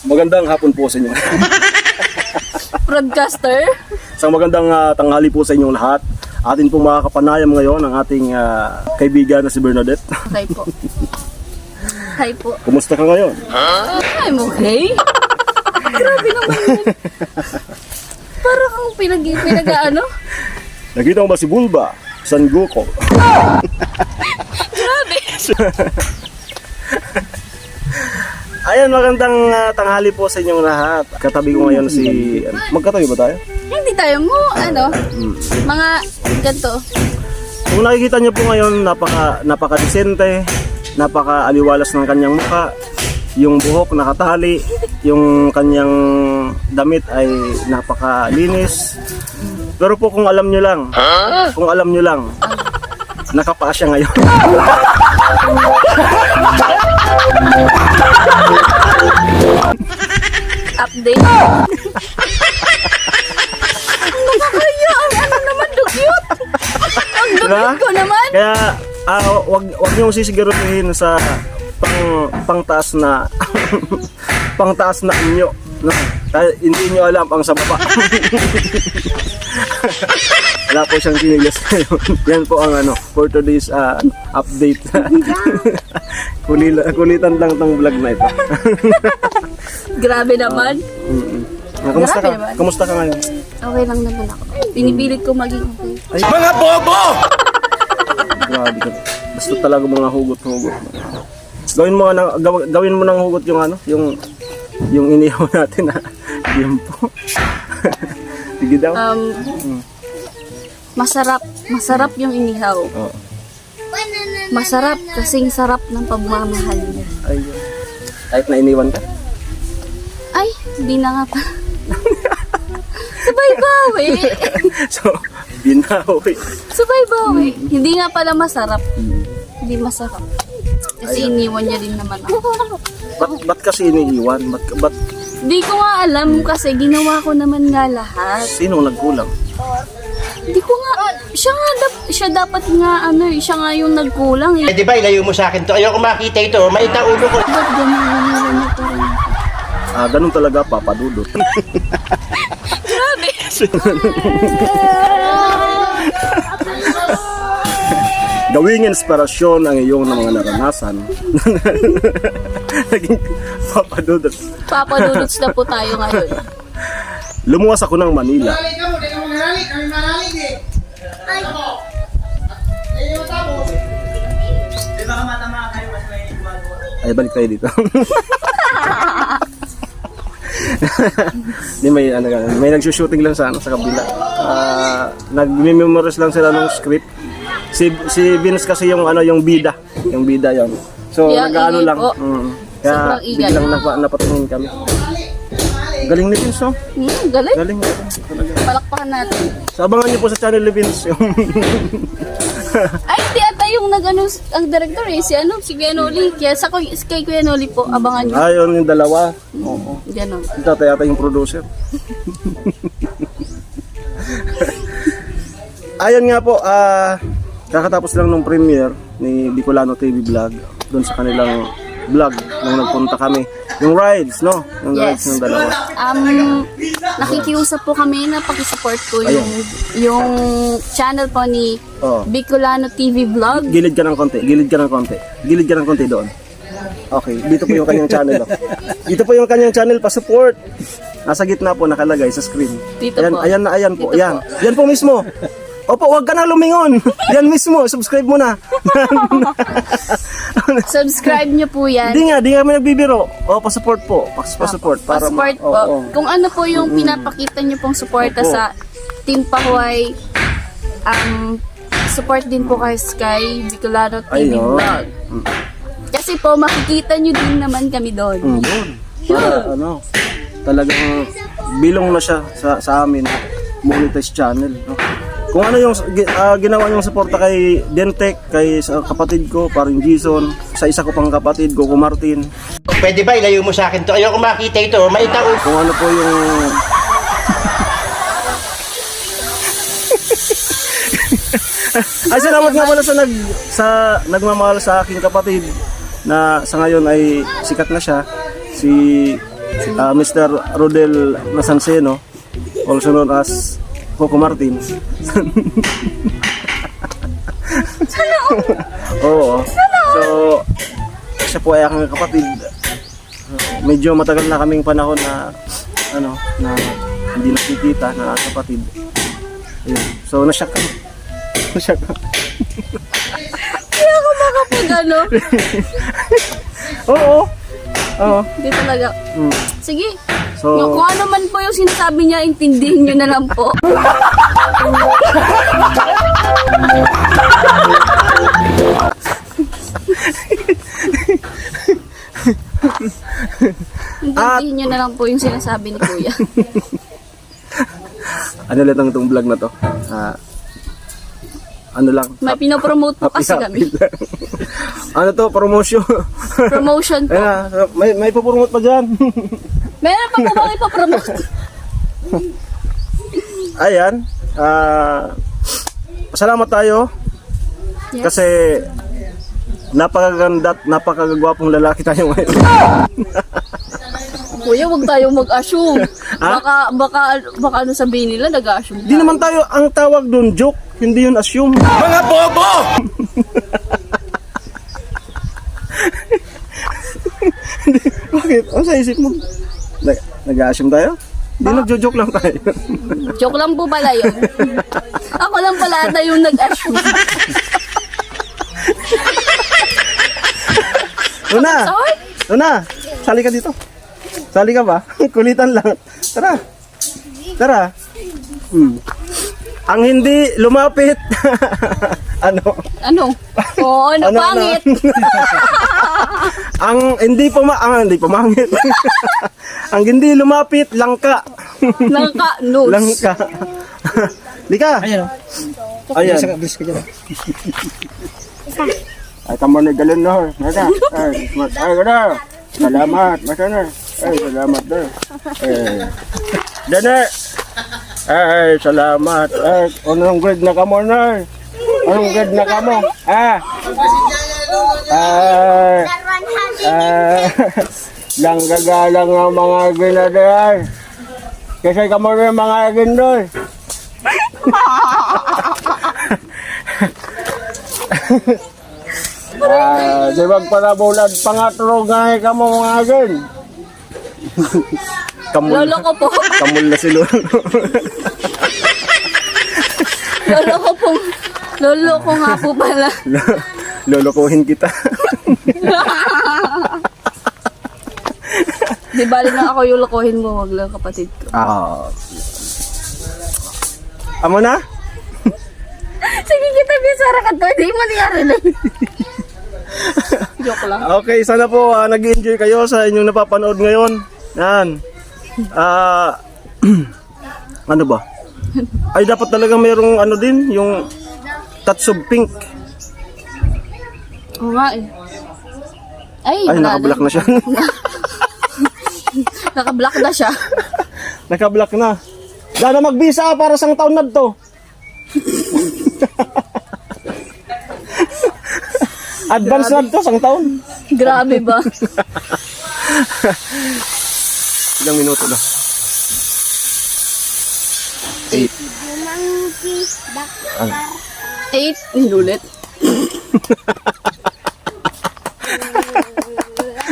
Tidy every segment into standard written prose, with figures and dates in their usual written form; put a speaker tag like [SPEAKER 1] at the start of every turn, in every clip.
[SPEAKER 1] Magandang hapon po sa inyo.
[SPEAKER 2] Broadcaster.
[SPEAKER 1] Isang magandang tanghali po sa inyong lahat. Atin pong makakapanayam ngayon ang ating kaibigan na si Bernadette.
[SPEAKER 2] Hi po. Hi po.
[SPEAKER 1] Kumusta ka ngayon?
[SPEAKER 2] I'm okay. Grabe naman yun. Parang kang pinag-ano?
[SPEAKER 1] Nakita mo ba si Bulba? San Goku?
[SPEAKER 2] Grabe.
[SPEAKER 1] Ayan, magandang tanghali po sa inyong lahat. Katabi ko ngayon si... Magkatabi ba tayo?
[SPEAKER 2] Hindi tayo mo, mga ganito.
[SPEAKER 1] Kung nakikita niyo po ngayon, napaka-disente, napaka-aliwalas ng kanyang mukha. Yung buhok nakatali, yung kanyang damit ay napakalinis. Pero po kung alam nyo lang, nakapaa siya ngayon.
[SPEAKER 2] Update. Nakakaya, ang naman, dugyot. Ang dugyot ko naman.
[SPEAKER 1] Kaya, wag nyo sisigaruhin sa pangtaas na pangtaas na inyo. No? Hindi nyo alam ang sa baba. Wala po siyang kinilas ngayon. Yan po ang for today's update. Kulitan lang tong vlog na ito.
[SPEAKER 2] Grabe naman.
[SPEAKER 1] Kamusta ka?
[SPEAKER 2] naman.
[SPEAKER 1] Kamusta ka ngayon?
[SPEAKER 2] Okay lang naman ako. Pinipilit ko maging okay.
[SPEAKER 1] Ay, mga bobo! Grabe ka. Basta talaga mga hugot-hugot. Gawin mo ng hugot yung inihaw natin na po. Sige daw.
[SPEAKER 2] Masarap yung inihaw.
[SPEAKER 1] Oo.
[SPEAKER 2] Masarap kasing sarap ng pagmamahal niya.
[SPEAKER 1] Ayun. Kahit na iniwan ka.
[SPEAKER 2] Ay, hindi na nga pa. Sabay bawi.
[SPEAKER 1] So, binawi.
[SPEAKER 2] Sabay bawi. Hindi nga pala masarap. Hindi masarap. Kasi iniwan niya din naman ako.
[SPEAKER 1] Ba't kasi iniiwan? Ba't
[SPEAKER 2] Hindi ko nga alam kasi ginawa ko naman nga lahat.
[SPEAKER 1] sino nagkulang?
[SPEAKER 2] Hindi ko nga, siya dapat nga siya nga yung nagkulang eh.
[SPEAKER 3] Di ba, ilayo mo sa akin to. Ayoko makita ito. Maita ulo ko.
[SPEAKER 2] Ba't gano'n niya pa rin?
[SPEAKER 1] Ganun talaga, papadudot.
[SPEAKER 2] Grabe!
[SPEAKER 1] Gawing inspirasyon ang iyong mga naranasan. Naging papadudot.
[SPEAKER 2] Papadudots na po tayo ngayon.
[SPEAKER 1] Lumuwas ako ng Manila. Ay, balik tayo dito. May nagsushooting lang sa kabila. Nagme-memorize lang sila ng script. Si Vince kasi yung bida, yon. So
[SPEAKER 2] Yung
[SPEAKER 1] nag-ano
[SPEAKER 2] ingay
[SPEAKER 1] lang.
[SPEAKER 2] po.
[SPEAKER 1] Kaya
[SPEAKER 2] Sobrang ingay.
[SPEAKER 1] biglang napatingin kami. Galing ni Vince, oh.
[SPEAKER 2] Galing.
[SPEAKER 1] Galing talaga.
[SPEAKER 2] Palakpakan natin.
[SPEAKER 1] So, abangan niyo po sa channel ni Vince yung
[SPEAKER 2] Ay, hindi ata yung ang director eh. Si Kuya Noli. Kaya kay Kuya Noli po, abangan nyo.
[SPEAKER 1] Ayun yung dalawa. Oo.
[SPEAKER 2] Ganon.
[SPEAKER 1] Ito yata yung producer. Ayun nga po, kakatapos lang nung premiere ni Bicolano TV Vlog doon sa kanilang vlog nung nagpunta kami. Yung rides, no? Yung rides ng dalawa.
[SPEAKER 2] Nakikiusap po kami na pakisupport po yung channel po ni Bicolano TV Vlog.
[SPEAKER 1] Gilid ka ng konti doon. Okay, dito po yung kanyang channel. Dito po yung kanyang channel, pa-support. Nasa gitna po nakalagay sa screen.
[SPEAKER 2] Dito
[SPEAKER 1] Ayan,
[SPEAKER 2] po.
[SPEAKER 1] ayan po,
[SPEAKER 2] Dito
[SPEAKER 1] ayan. Yan po mismo. Opo, wag ka na lumingon. Yan mismo, subscribe mo na.
[SPEAKER 2] Subscribe nyo po yan.
[SPEAKER 1] Di nga kami nagbibiro. Pa-support po. Pa-support. Para
[SPEAKER 2] Support po. Kung ano po yung pinapakita nyo pong suporta
[SPEAKER 1] Opo.
[SPEAKER 2] sa Team Pahuay, support din po kay Sky Bicolano TV
[SPEAKER 1] Ayun.
[SPEAKER 2] Vlog. Kasi po makikita nyo din naman kami doon.
[SPEAKER 1] Yun. Para talagang bilong na siya sa amin. Monetize channel. No? Kung ano yung ginawa niyong suporta kay Dentek, kay sa kapatid ko, paring Jason, sa isa ko pang kapatid, Coco Martin.
[SPEAKER 3] Pwede ba, ilayo mo sa akin to. Ayoko makita ito. Maita ulo.
[SPEAKER 1] Kung ano po yung Ay, salamat nga pala sa nagmamahal sa aking kapatid na sa ngayon ay sikat na siya, si Mr. Rodel Nasanseno, also known as Coco Martin. Oo. So, siya po ay aking kapatid. Medyo matagal na kaming panahon na na hindi nakikita na kapatid. Ayun. So, nasyak kami. Nasyak kami.
[SPEAKER 2] Hindi ako makapag ano.
[SPEAKER 1] Oo. Oo.
[SPEAKER 2] Hindi talaga.
[SPEAKER 1] Mm.
[SPEAKER 2] Sige.
[SPEAKER 1] So,
[SPEAKER 2] Kung ano man po yung sinasabi niya, intindihin nyo na lang po. Intindihin nyo na lang po yung sinasabi ni Kuya.
[SPEAKER 1] ano lang itong vlog na to? Ano lang?
[SPEAKER 2] May pinopromote po kasi kami.
[SPEAKER 1] Ano to? Promotion.
[SPEAKER 2] Promotion po.
[SPEAKER 1] Ayan, may papromote pa dyan.
[SPEAKER 2] Meron pa po bang ipapromote?
[SPEAKER 1] Ayan. Salamat tayo.
[SPEAKER 2] Yes.
[SPEAKER 1] Kasi napakaganda at napakagwapong lalaki tayo ngayon.
[SPEAKER 2] Kuya, wag tayo mag-assume. Baka ano sabihin nila, nag-assume.
[SPEAKER 1] Di naman tayo, ang tawag doon, joke. Hindi yun assume.
[SPEAKER 3] Mga bobo!
[SPEAKER 1] Bakit? Ano sa isip mo? Nag-assume tayo? Hindi, nagjo-joke lang tayo.
[SPEAKER 2] Joke lang po pala yun. Ako lang pala ata yung nag-assume.
[SPEAKER 1] Una!
[SPEAKER 2] Sorry?
[SPEAKER 1] Una! Sali ka dito. Sali ka ba? Kulitan lang. Tara. Tara. Ang hindi lumapit. Ano?
[SPEAKER 2] Ano? Oo, ano pangit?
[SPEAKER 1] Ang hindi pamangit. Ang hindi lumapit, langka.
[SPEAKER 2] Langka, nose.
[SPEAKER 1] Langka. Di ka?
[SPEAKER 3] Ayan o.
[SPEAKER 1] Ayan.
[SPEAKER 3] Bilis ka dyan.
[SPEAKER 1] Ay, tamo na galon na. Nada. Ay, gada. Salamat, masana. Ay, salamat na. Dana. Ay, salamat. Ay, anong grade na ka mo na? Anong grade na ka mo? Lang gagalang ang mga ginadaan. Kasi ka mo rin mga gindoy. Di ba panabulad pangatro nga ka mo mga agin?
[SPEAKER 2] Lolo ko po.
[SPEAKER 1] Kamul na si Lolo.
[SPEAKER 2] Lolo ko nga po pala.
[SPEAKER 1] Lolokohin kita.
[SPEAKER 2] Di bali na ako yung lokohin mo, wag lang kapatid ko.
[SPEAKER 1] Amo na?
[SPEAKER 2] Sige kita, bisara ka to, hindi mo niyarinig. Joke lang.
[SPEAKER 1] Okay, sana po nag-enjoy kayo sa inyong napapanood ngayon. Yan. Ano ba? Ay, dapat talaga mayroong ano din, yung touch of pink.
[SPEAKER 2] Oo nga eh. Ay,
[SPEAKER 1] Ay, nakablock na siya.
[SPEAKER 2] Nakablock na siya.
[SPEAKER 1] Nakablock na. Dana magbisa para sang taon na to. Advance na to, sang taon.
[SPEAKER 2] Grabe ba?
[SPEAKER 1] Ilang minuto na? 8.
[SPEAKER 2] 8, inulit.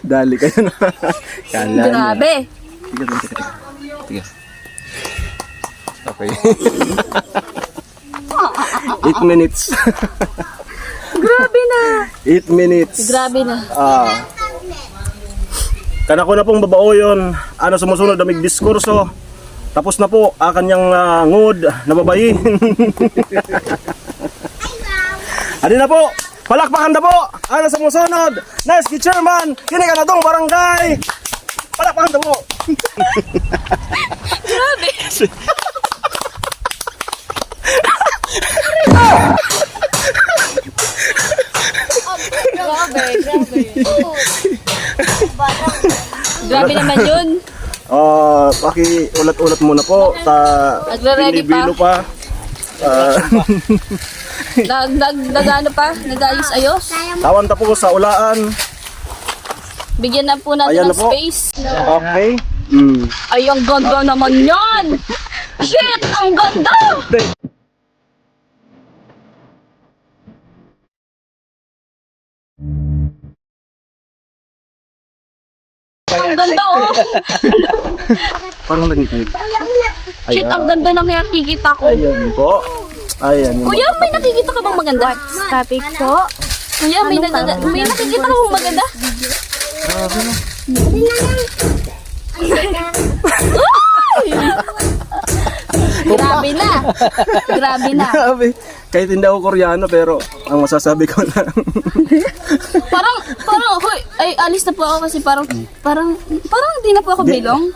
[SPEAKER 1] Dali kayo na. Kala niya.
[SPEAKER 2] Grabe.
[SPEAKER 1] Tiga. Okay. 8 minutes.
[SPEAKER 2] Grabe na.
[SPEAKER 1] 8 minutes.
[SPEAKER 2] Grabe na.
[SPEAKER 1] Kana ko na pong babaoyon. Ano sumusunod na may diskurso. Tapos na po kanyang ngod na babayin. Adi na po. Palakpakan na po. Ano sumusunod? Nice key chairman. Kini ka na tong barangay. Palakpakan na po.
[SPEAKER 2] Grabe. Grabe naman yun.
[SPEAKER 1] Paki-ulat-ulat muna po.
[SPEAKER 2] Nagre-ready pa.
[SPEAKER 1] Binibilo pa.
[SPEAKER 2] Nag-ano pa? Nag-ayos-ayos?
[SPEAKER 1] Tawan ta po sa ulaan.
[SPEAKER 2] Bigyan na po natin
[SPEAKER 1] Ayan
[SPEAKER 2] ng
[SPEAKER 1] na po.
[SPEAKER 2] space.
[SPEAKER 1] Okay. Mm.
[SPEAKER 2] Ay, ang ganda naman yan! Shit! Ang ganda! Ang ganda oh!
[SPEAKER 1] Parang naging
[SPEAKER 2] Shit, ang ganda na nakikita ko.
[SPEAKER 1] Ayan po. Ayan yung
[SPEAKER 2] Kuya, may nakikita ka bang maganda?
[SPEAKER 4] Topic po.
[SPEAKER 2] Kuya, may nakikita ka bang maganda? Grabe na. Grabe na.
[SPEAKER 1] Grabe. Kahit hindi ako Koreano pero ang masasabi ko lang.
[SPEAKER 2] Parang, hoy, ay, alis na po ako kasi parang hindi na po ako bilong.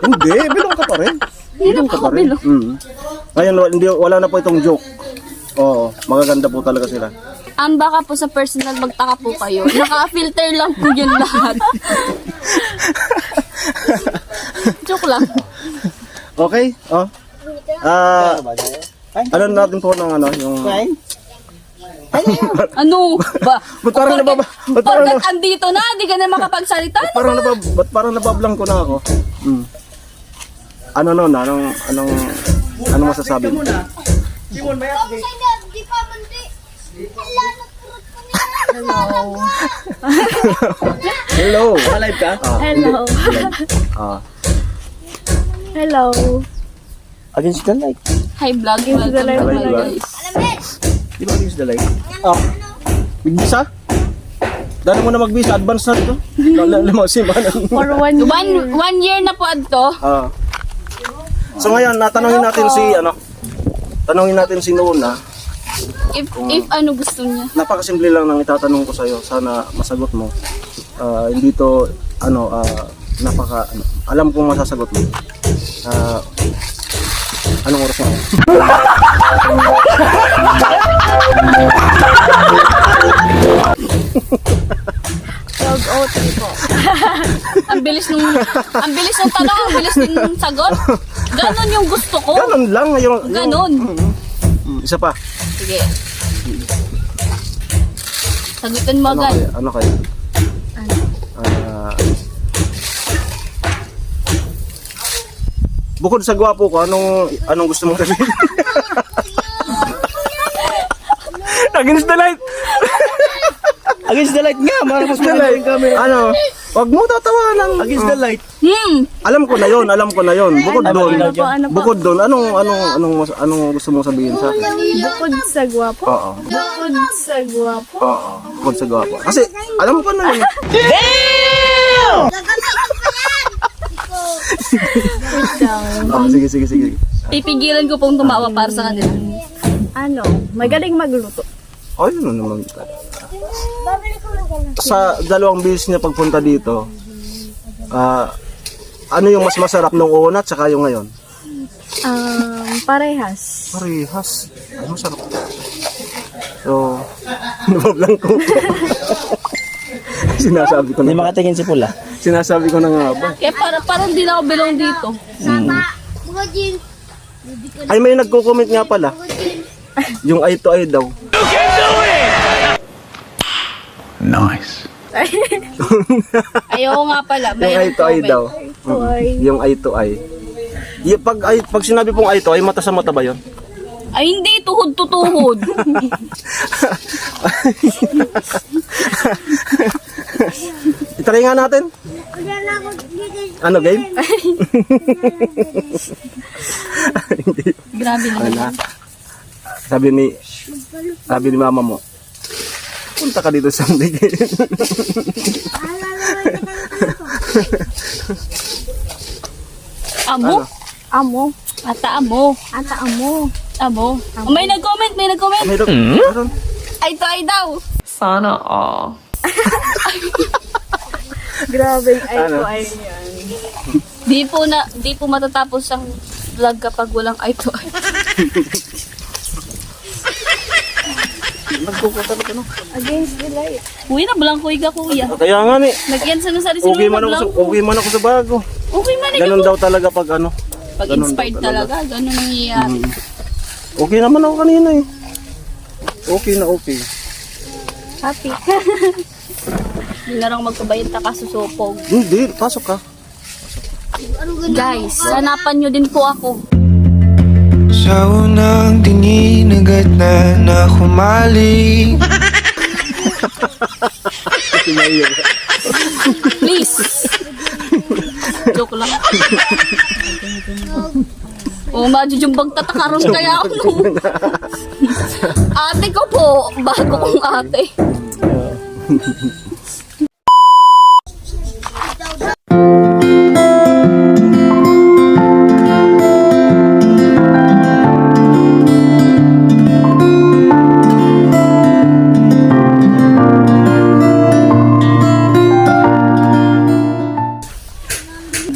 [SPEAKER 1] Hindi, bilong ka pa rin.
[SPEAKER 2] Hindi na po ako bilong.
[SPEAKER 1] Ngayon, wala na po itong joke. Oo, magaganda po talaga sila.
[SPEAKER 2] Baka po sa personal magtaka po kayo. Naka-filter lang po yun lahat. Joke lang.
[SPEAKER 1] Okay? Oh. Ano natin po ng ano, yung...
[SPEAKER 2] Ano ba?
[SPEAKER 1] Ba't parang nababa? Ba't parang
[SPEAKER 2] Porkat andito na, di ka na makapagsalita.
[SPEAKER 1] Ba't parang nabablang ko na ako? Ano nun? Anong masasabi mo? Hello. Alive ka?
[SPEAKER 4] Hello.
[SPEAKER 1] Ah.
[SPEAKER 4] Hello.
[SPEAKER 1] Against the light.
[SPEAKER 2] Hi vlog, welcome
[SPEAKER 4] live,
[SPEAKER 2] to my
[SPEAKER 1] vlog.
[SPEAKER 2] guys.
[SPEAKER 1] Di ba against the light? Oh. Magbisa? Dahil mo na magbisa, advance na ito. Limang
[SPEAKER 4] For 1 year.
[SPEAKER 2] One year na po adto.
[SPEAKER 1] Ah. So ngayon, natanongin natin si tanongin natin si Nona.
[SPEAKER 2] If ano gusto niya.
[SPEAKER 1] Napakasimple lang ng itatanong ko sa iyo. Sana masagot mo. Hindi to alam kong masasagot mo. Anong oras na?
[SPEAKER 4] po.
[SPEAKER 2] Ang bilis ng tanong, ang bilis ng sagot. Ganon yung gusto ko.
[SPEAKER 1] Ganon lang.
[SPEAKER 2] Ganon.
[SPEAKER 1] Isa pa.
[SPEAKER 2] Sige. Sagutin mo
[SPEAKER 1] Ano
[SPEAKER 2] agad.
[SPEAKER 1] kaya? Ano kaya? Bukod sa gwapo ko, anong gusto mong sabihin? Against the light!
[SPEAKER 3] Against the light nga, mas
[SPEAKER 1] Light. Ano? Wag mo tatawanan.
[SPEAKER 3] Against the light.
[SPEAKER 1] Alam ko na yon. Bukod doon.
[SPEAKER 4] Ano po, ano po?
[SPEAKER 1] Bukod doon, anong gusto mong sabihin sa akin?
[SPEAKER 4] Bukod sa gwapo.
[SPEAKER 1] Oo.
[SPEAKER 4] Bukod sa gwapo.
[SPEAKER 1] Oo. Bukod sa gwapo. Kasi alam ko na yun. Sige.
[SPEAKER 2] Pipigilan ko pong tumawa para sa kanila.
[SPEAKER 4] Ano? Magaling magluto.
[SPEAKER 1] Oh, yun naman. Sa dalawang beses niya pagpunta dito, ano yung mas masarap nung una at saka yung ngayon?
[SPEAKER 4] Parehas.
[SPEAKER 1] Parehas. Ay, masarap. So, nabablang ko. Sinasabi ko
[SPEAKER 3] Hindi
[SPEAKER 1] na.
[SPEAKER 3] makatingin si Pula.
[SPEAKER 1] Sinasabi ko na nga ba.
[SPEAKER 2] Kaya parang di na ako belong dito.
[SPEAKER 1] Ay, may nagko-comment nga pala. Yung eye to eye daw.
[SPEAKER 5] Nice.
[SPEAKER 2] Ayaw nga pala.
[SPEAKER 1] Yung eye to eye daw. Yung eye to eye. Yung pag sinabi pong eye to eye, mata sa mata ba yun?
[SPEAKER 2] Ay hindi, tuhod to tuhod.
[SPEAKER 1] Itry nga natin. Ano, game? Hindi.
[SPEAKER 2] Grabe naman.
[SPEAKER 1] Ano? Sabi ni mama mo, punta ka dito sa Andigin.
[SPEAKER 2] Amo?
[SPEAKER 4] Amo.
[SPEAKER 2] Ata amo.
[SPEAKER 4] Ata amo.
[SPEAKER 2] Amo. Oh, may nag-comment.
[SPEAKER 1] Meron.
[SPEAKER 2] Ay to ay daw.
[SPEAKER 6] Sana all.
[SPEAKER 4] Grabe ay
[SPEAKER 1] Ano?
[SPEAKER 4] ko ay yan.
[SPEAKER 2] Di po matatapos ang vlog kapag walang eye to eye.
[SPEAKER 1] Nagkukutan ka no?
[SPEAKER 4] Against the light.
[SPEAKER 2] Uy, na blankoy ka kuya.
[SPEAKER 1] Kaya nga ni,
[SPEAKER 2] Nagyan sa nasari si
[SPEAKER 1] okay
[SPEAKER 2] Luna
[SPEAKER 1] man
[SPEAKER 2] blank.
[SPEAKER 1] ako sa bago.
[SPEAKER 2] Okay man
[SPEAKER 1] Ganun
[SPEAKER 2] ikaw.
[SPEAKER 1] daw talaga pag ano.
[SPEAKER 2] Pag
[SPEAKER 1] ganun
[SPEAKER 2] inspired
[SPEAKER 1] daw
[SPEAKER 2] talaga, ganun nangyayari.
[SPEAKER 1] Okay naman ako kanina eh. Okay na okay.
[SPEAKER 4] Happy.
[SPEAKER 2] Hindi na lang magpabayad ka kasusupog.
[SPEAKER 1] Hindi, pasok ka.
[SPEAKER 2] Guys, hanapan nyo din po ako.
[SPEAKER 6] Sa unang tingin agad na humaling.
[SPEAKER 2] Please. Joke lang. Majujumbag tatakaroon kaya ako nung ate ko po, bago kong ate.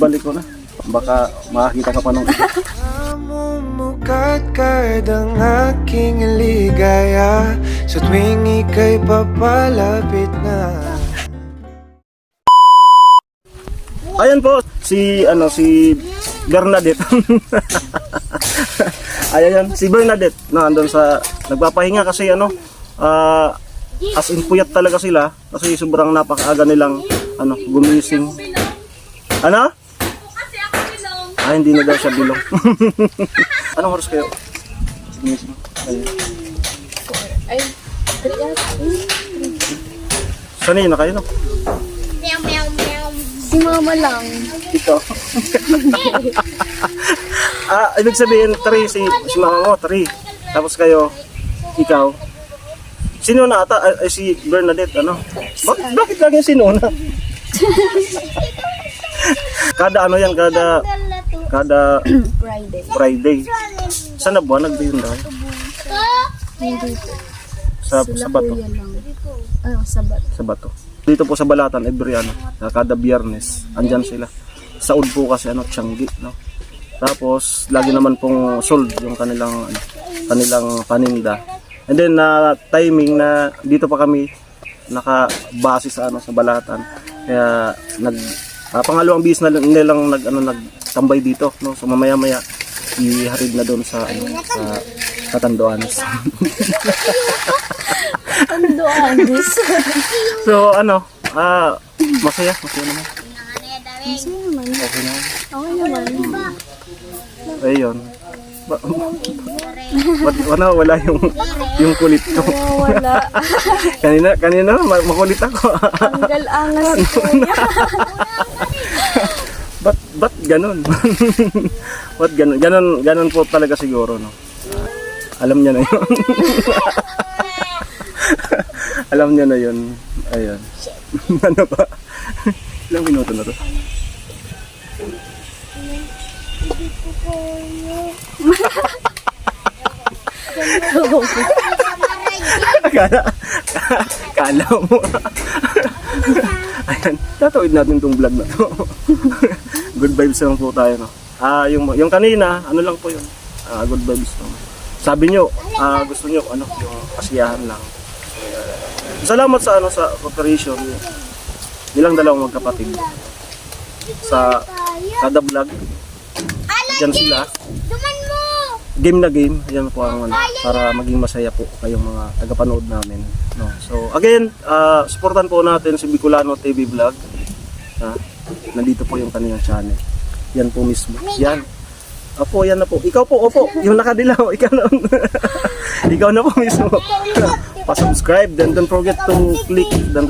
[SPEAKER 1] Balik ko na. Baka makakita ka pa ng
[SPEAKER 6] Mumukat-kad ang aking ligaya sa tuwing ika'y papalapit na.
[SPEAKER 1] Ayan po, si Bernadette. Ayan, si Bernadette na andun sa nagpapahinga kasi as in puyat talaga sila kasi sobrang napakaaga nilang gumising. Ano? Hindi na daw siya bilong. Anong oras kayo? Gumising. Ayun. Sanay na kayo, no?
[SPEAKER 2] Si mama lang.
[SPEAKER 1] Ito. Ibig sabihin, 3 si mama mo, 3. Tapos kayo, ikaw. Sino na ata? Si Bernadette, ano? Bakit lagi sino na? Kada Friday. Saan na buwan? Nagbiyon daw? Sa Bato. Sa Bato. Dito po sa Balatan, every kada Biyernes, andyan sila. Saud po kasi Tianggi, no? Tapos lagi naman pong sold yung kanilang paninda. And then timing na dito pa kami nakabase sa sa Balatan. Kaya pangalawang bis na nilang nagtambay dito, no? So mamaya-maya iharid na doon sa Catanduanes.
[SPEAKER 2] Catanduanes.
[SPEAKER 1] So masaya naman. Okay naman. Ayun. Wala yung kulit ko.
[SPEAKER 2] Wala.
[SPEAKER 1] kanina makulit ako.
[SPEAKER 2] Tanggal angas ko niya.
[SPEAKER 1] Ba't ganun? Ba't ganun? Ganun po talaga siguro, no? Alam niya na yun. Alam niya na yun. Ayun. Ano ba? Ilang minuto na to? Kala mo. Ayan, tatawid natin tong vlog na to. Good vibes lang po tayo, no? Yung kanina, lang po yun. Good vibes lang. Sabi nyo, gusto nyo, yung kasiyahan lang. Salamat sa cooperation. Nilang dalawang magkapatid. Sa kada vlog, dyan sila. Game na game, yan po ang para maging masaya po kayong mga tagapanood namin, no? So again, supportan po natin si Bicolano TV Vlog. Nandito po yung kanilang channel. Yan po mismo. Yan. Opo, yan na po. Ikaw po, opo, yung nakadilaw, ikaw na. Ikaw na po mismo. Pa-subscribe, then don't forget to click the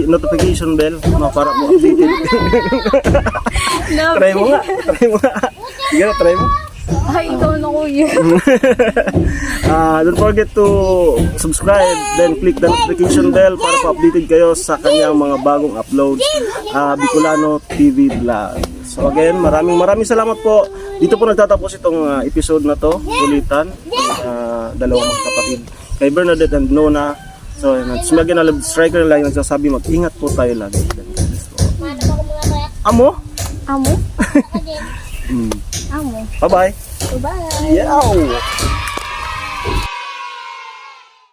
[SPEAKER 1] notification bell, no, para mo updated. Try mo nga. Sige na, try mo.
[SPEAKER 2] Ay, ikaw na kuya.
[SPEAKER 1] Don't forget to subscribe, then click the notification bell para pa-updated kayo sa kanyang mga bagong uploads. Bicolano TV Vlog. So again, maraming salamat po. Dito po nagtatapos itong episode na to, ulitan. Dalawang magkapatid, kay Bernadette and Nona. So again, Love Striker lang yung nagsasabi, mag-ingat po tayo lagi. Amo?
[SPEAKER 2] Amo?
[SPEAKER 1] Bye-bye.
[SPEAKER 2] Bye-bye.
[SPEAKER 1] Yeah.